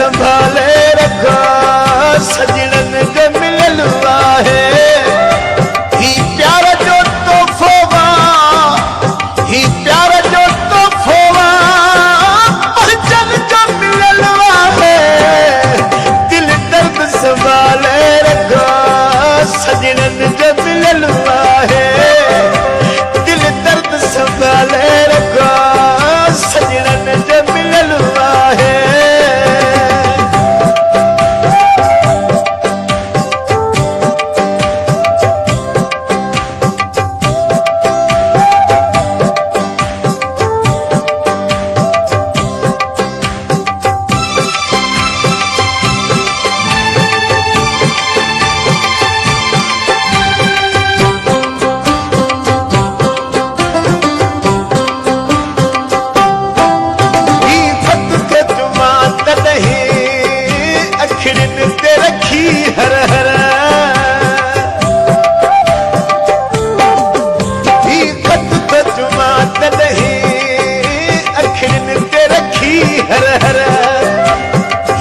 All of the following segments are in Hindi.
संभाले रखो सजनन जो मिलल आहे ही प्यार जो तोहफो ही प्यार जो तोहफो पहचान जो मिलल आहे दिल दर्द संभाले रखो सजनन जो मिलल आहे दिल दर्द संभाले रखो सजनन जो मिलल आहे हर हर ही खत जुमा तलही अखिरन ते रखी हर हर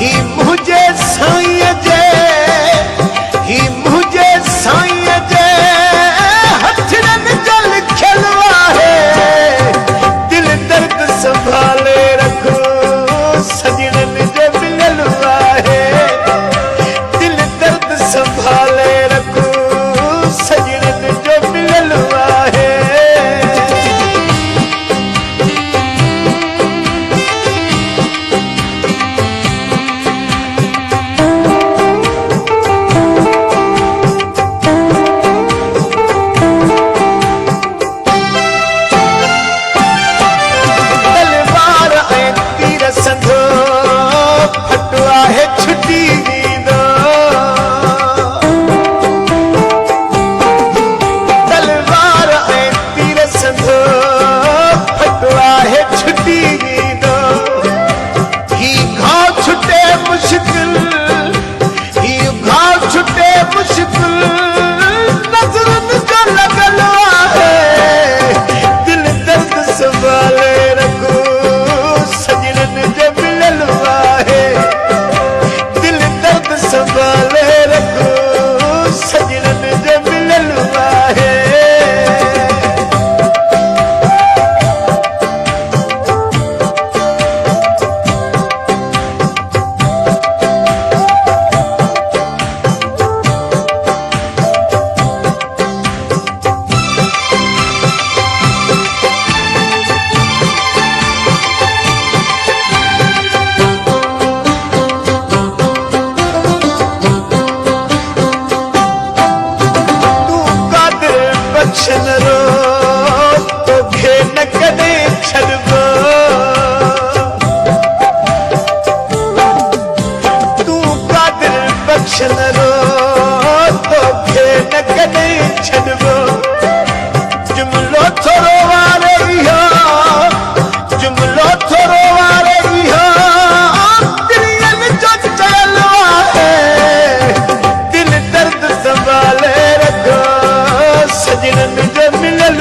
ही मुझे साईं जे ही मुझे साईं जे हथरन जल खलवा है दिल दर्द संभाले रखो सजनन जो मिलल आहे संभाले रखो सजनन जो मिलल आहे तलवार ऐं तीर संधो फटो आहे छुटी रो तोखे न कदे छड़बो तू कादिर बख्शन रो तोखे न कदे छड़बो जुमलो थोरो वारे इहो जुमलो थोरो वारे इहो दिलनि जो चलो आहे दिल दर्द संभाले रखो सजनन जो मिलल